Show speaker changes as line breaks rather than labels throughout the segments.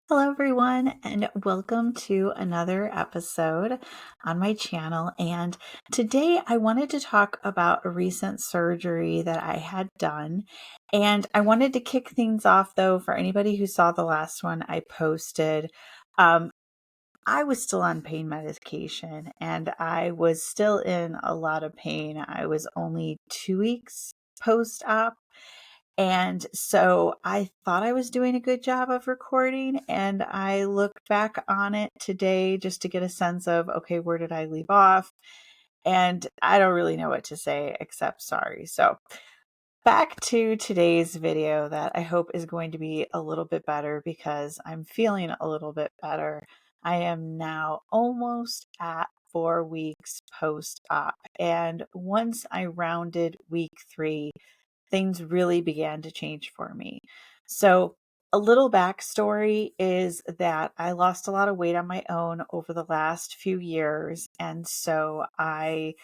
Hello, everyone, and welcome to another episode on my channel. And today I wanted to talk about a recent surgery that I had done. And I wanted to kick things off, though, for anybody who saw the last one I posted. Um, I was still on pain medication and I was still in a lot of pain. I was only 2 weeks post op. And so I thought I was doing a good job of recording, and I looked back on it today just to get a sense of, okay, where did I leave off? And I don't really know what to say except sorry. So back to today's video that I hope is going to be a little bit better because I'm feeling a little bit better. I am now almost at 4 weeks post-op. And once I rounded week 3, things really began to change for me. So, a little backstory is that I lost a lot of weight on my own over the last few years. And so I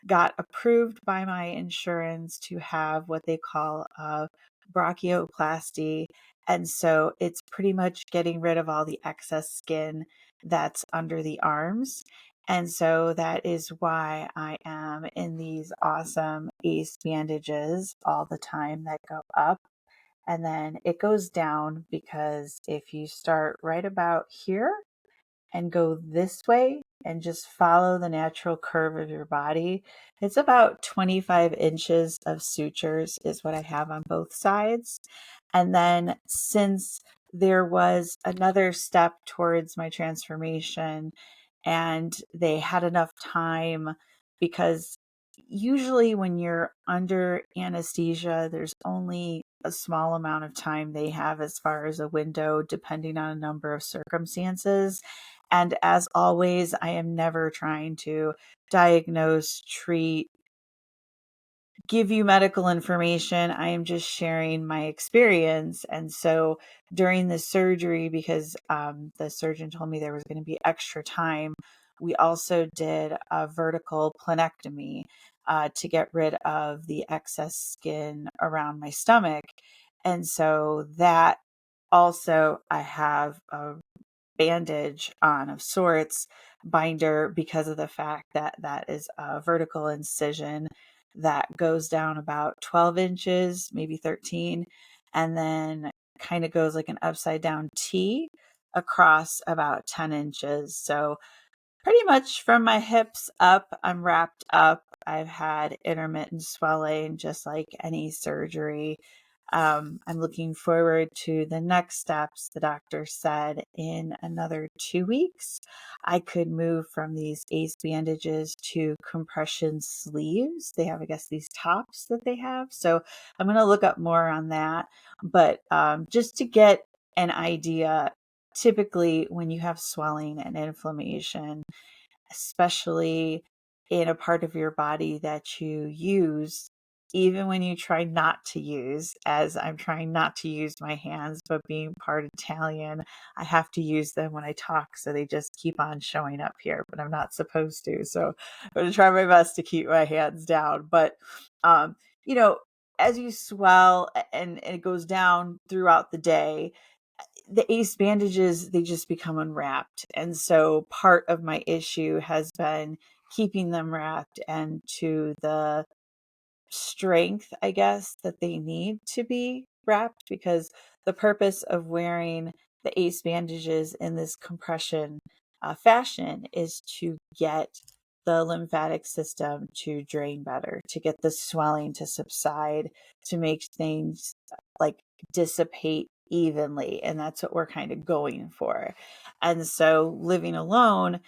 got approved by my insurance to have what they call a brachioplasty. And so it's pretty much getting rid of all the excess skin that's under the arms. And so that is why I am in these awesome ACE bandages all the time that go up. And then it goes down because if you start right about here and go this way and just follow the natural curve of your body, it's about 25 inches of sutures is what I have on both sides. And then since there was another step towards my transformation and they had enough time, because usually when you're under anesthesia, there's only a small amount of time they have as far as a window, depending on a number of circumstances. And as always, I am never trying to diagnose, treat, give you medical information. I am just sharing my experience. And so during the surgery, because the surgeon told me there was going to be extra time, we also did a vertical planectomy to get rid of the excess skin around my stomach. And so that also, I have a bandage on of sorts, binder, because of the fact that that is a vertical incision that goes down about 12 inches, maybe 13, and then kind of goes like an upside down T across about 10 inches. So pretty much from my hips up, I'm wrapped up. I've had intermittent swelling just like any surgery. I'm looking forward to the next steps. The doctor said in another 2 weeks, I could move from these ACE bandages to compression sleeves. They have, I guess, these tops that they have. So I'm going to look up more on that. But just to get an idea, typically when you have swelling and inflammation, especially in a part of your body that you use, even when you try not to use, as I'm trying not to use my hands, but being part Italian, I have to use them when I talk. So they just keep on showing up here, but I'm not supposed to. So I'm going to try my best to keep my hands down. But, um, you know, as you swell and it goes down throughout the day, the ACE bandages, they just become unwrapped. And so part of my issue has been keeping them wrapped and to the strength, I guess, that they need to be wrapped, because the purpose of wearing the ACE bandages in this compression fashion is to get the lymphatic system to drain better, to get the swelling to subside, to make things like dissipate evenly. And that's what we're kind of going for. And so living alone,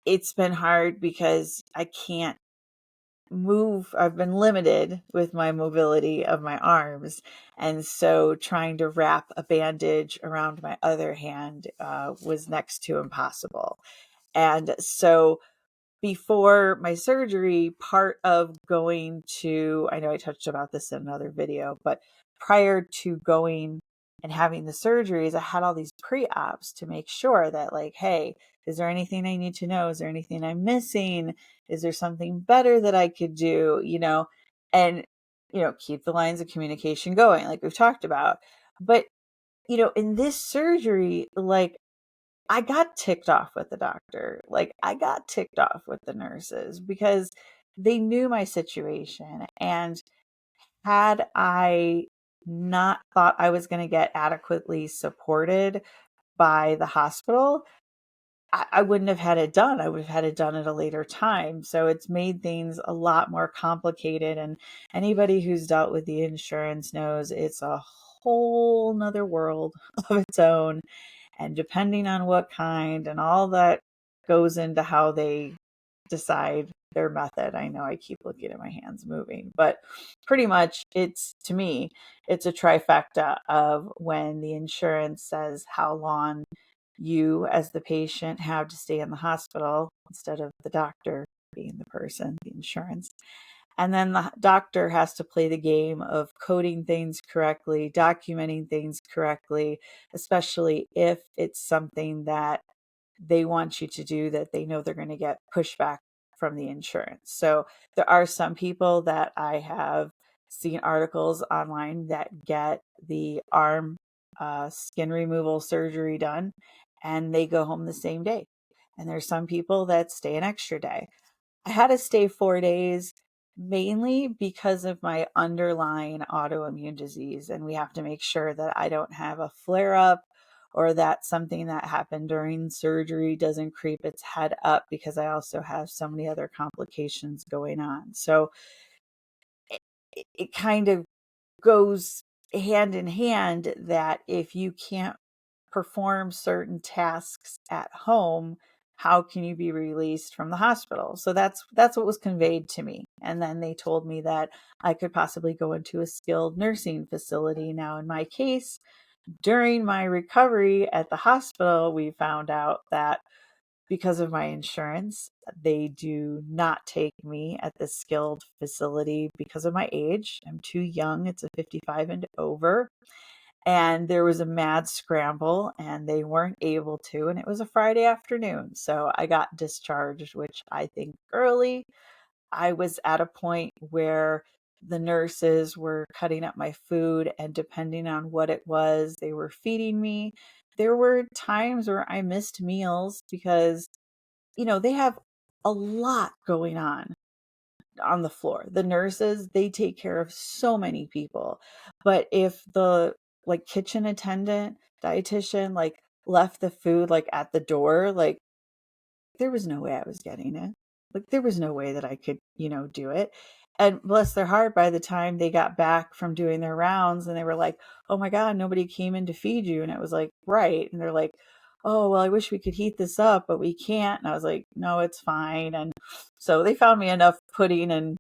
it's been hard because I can't move. I've been limited with my mobility of my arms. And so trying to wrap a bandage around my other hand was next to impossible. And so before my surgery, part of going to, I know I touched about this in another video, but prior to going and having the surgeries, I had all these pre-ops to make sure that, like, hey, is there anything I need to know? Is there anything I'm missing? Is there something better that I could do? And, keep the lines of communication going, like we've talked about. But in this surgery, like, I got ticked off with the doctor. Like, I got ticked off with the nurses because they knew my situation. And had I not thought I was going to get adequately supported by the hospital, I wouldn't have had it done. I would have had it done at a later time. So it's made things a lot more complicated. And anybody who's dealt with the insurance knows it's a whole nother world of its own. And depending on what kind and all that goes into how they decide their method. I know I keep looking at my hands moving, but pretty much to me, it's a trifecta of when the insurance says how long you as the patient have to stay in the hospital instead of the doctor being the person, the insurance. And then the doctor has to play the game of coding things correctly, documenting things correctly, especially if it's something that they want you to do that they know they're going to get pushback from the insurance. So there are some people that I have seen articles online that get the arm skin removal surgery done and they go home the same day. And there's some people that stay an extra day. I had to stay 4 days mainly because of my underlying autoimmune disease. And we have to make sure that I don't have a flare up or that something that happened during surgery doesn't creep its head up because I also have so many other complications going on. So it kind of goes hand in hand that if you can't perform certain tasks at home, how can you be released from the hospital? So that's what was conveyed to me. And then they told me that I could possibly go into a skilled nursing facility. Now, in my case, during my recovery at the hospital, we found out that because of my insurance, they do not take me at the skilled facility because of my age. I'm too young. It's a 55 and over. And there was a mad scramble and they weren't able to. And it was a Friday afternoon. So I got discharged, which I think early. I was at a point where the nurses were cutting up my food, and depending on what it was, they were feeding me. There were times where I missed meals because, they have a lot going on the floor. The nurses, they take care of so many people. But if the like kitchen attendant, dietitian, like left the food like at the door, like there was no way I was getting it. Like there was no way that I could, do it. And bless their heart, by the time they got back from doing their rounds and they were like, "Oh my God, nobody came in to feed you." And it was like, right. And they're like, "Oh, well, I wish we could heat this up, but we can't." And I was like, "No, it's fine." And so they found me enough pudding and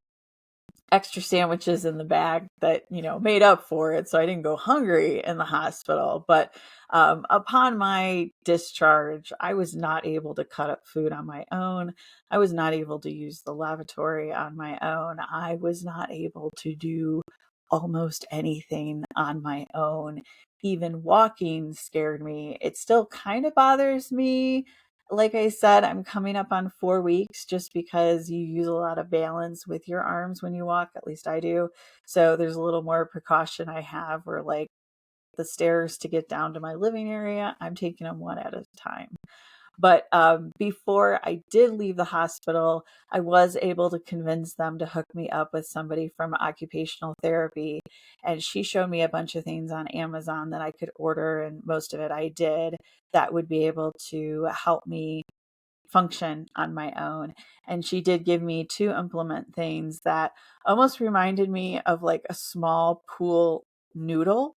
extra sandwiches in the bag that made up for it, so I didn't go hungry in the hospital. But upon my discharge, I was not able to cut up food on my own. I was not able to use the lavatory on my own. I was not able to do almost anything on my own. Even walking scared me. It still kind of bothers me. Like I said, I'm coming up on 4 weeks just because you use a lot of balance with your arms when you walk. At least I do. So there's a little more precaution I have where, like, the stairs to get down to my living area, I'm taking them one at a time. But before I did leave the hospital, I was able to convince them to hook me up with somebody from occupational therapy. And she showed me a bunch of things on Amazon that I could order, and most of it I did, that would be able to help me function on my own. And she did give me two implement things that almost reminded me of like a small pool noodle,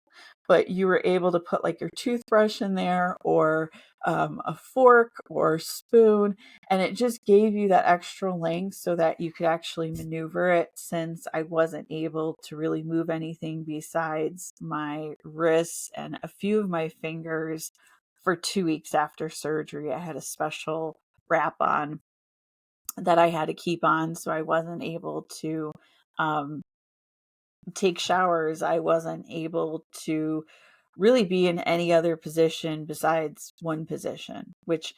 but you were able to put like your toothbrush in there or a fork or spoon, and it just gave you that extra length so that you could actually maneuver it, since I wasn't able to really move anything besides my wrists and a few of my fingers for 2 weeks after surgery. I had a special wrap on that I had to keep on, so I wasn't able to um, take showers. I wasn't able to really be in any other position besides one position, which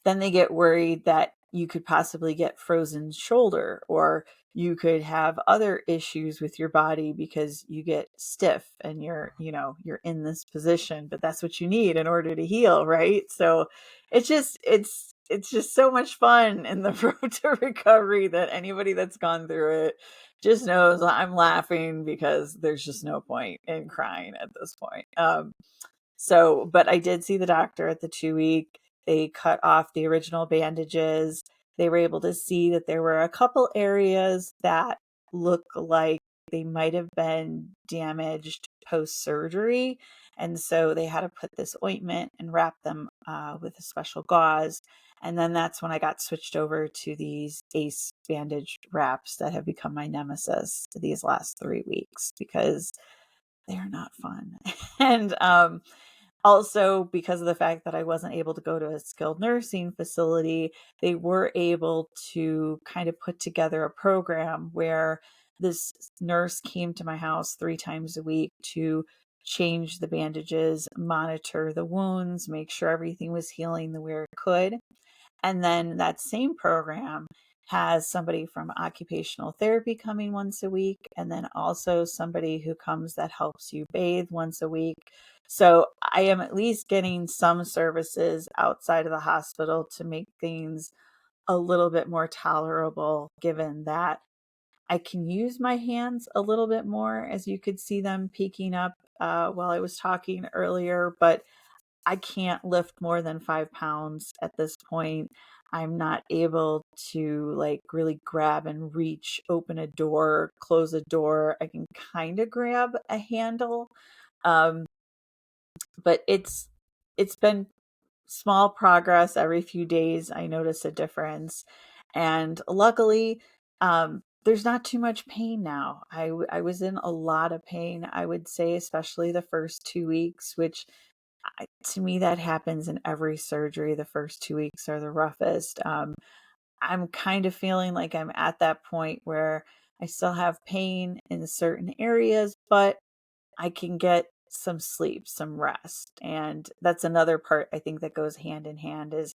then they get worried that you could possibly get frozen shoulder, or you could have other issues with your body because you get stiff and you're in this position, but that's what you need in order to heal, right? So it's just so much fun in the road to recovery that anybody that's gone through it just knows I'm laughing because there's just no point in crying at this point. But I did see the doctor at the 2 week. They cut off the original bandages. They were able to see that there were a couple areas that look like they might have been damaged post surgery. And so they had to put this ointment and wrap them with a special gauze. And then that's when I got switched over to these ACE bandage wraps that have become my nemesis these last 3 weeks because they're not fun. And also, because of the fact that I wasn't able to go to a skilled nursing facility, they were able to kind of put together a program where this nurse came to my house 3 times a week to change the bandages, monitor the wounds, make sure everything was healing the way it could. And then that same program has somebody from occupational therapy coming once a week, and then also somebody who comes that helps you bathe once a week. So I am at least getting some services outside of the hospital to make things a little bit more tolerable, given that I can use my hands a little bit more, as you could see them peeking up while I was talking earlier, but I can't lift more than 5 pounds at this point. I'm not able to like really grab and reach, open a door, close a door. I can kind of grab a handle. Um, but it's been small progress. Every few days I notice a difference. And luckily, there's not too much pain now. I was in a lot of pain, I would say, especially the first 2 weeks, which to me, that happens in every surgery. The first 2 weeks are the roughest. I'm kind of feeling like I'm at that point where I still have pain in certain areas, but I can get some sleep, some rest. And that's another part I think that goes hand in hand is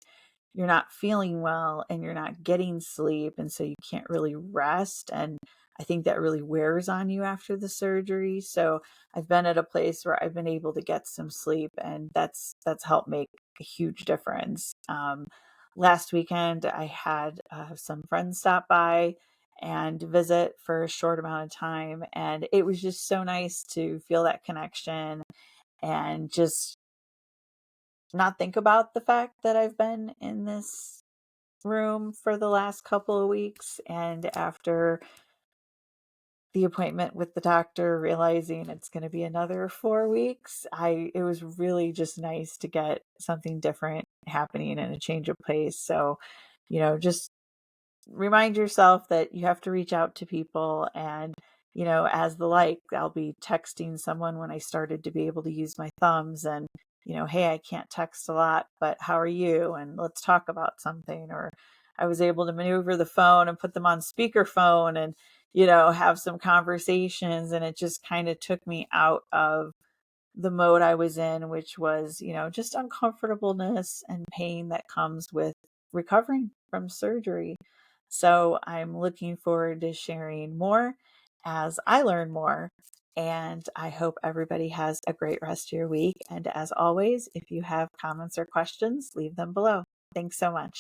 you're not feeling well and you're not getting sleep. And so you can't really rest. And I think that really wears on you after the surgery. So I've been at a place where I've been able to get some sleep, and that's helped make a huge difference. Last weekend, I had some friends stop by and visit for a short amount of time. And it was just so nice to feel that connection and just not think about the fact that I've been in this room for the last couple of weeks. And after the appointment with the doctor, realizing it's going to be another 4 weeks, it was really just nice to get something different happening and a change of pace. So, just remind yourself that you have to reach out to people. And as the I'll be texting someone when I started to be able to use my thumbs, and hey, I can't text a lot, but how are you, and let's talk about something. Or I was able to maneuver the phone and put them on speakerphone and have some conversations, and it just kind of took me out of the mode I was in, which was, just uncomfortableness and pain that comes with recovering from surgery. So I'm looking forward to sharing more as I learn more. And I hope everybody has a great rest of your week. And as always, if you have comments or questions, leave them below. Thanks so much.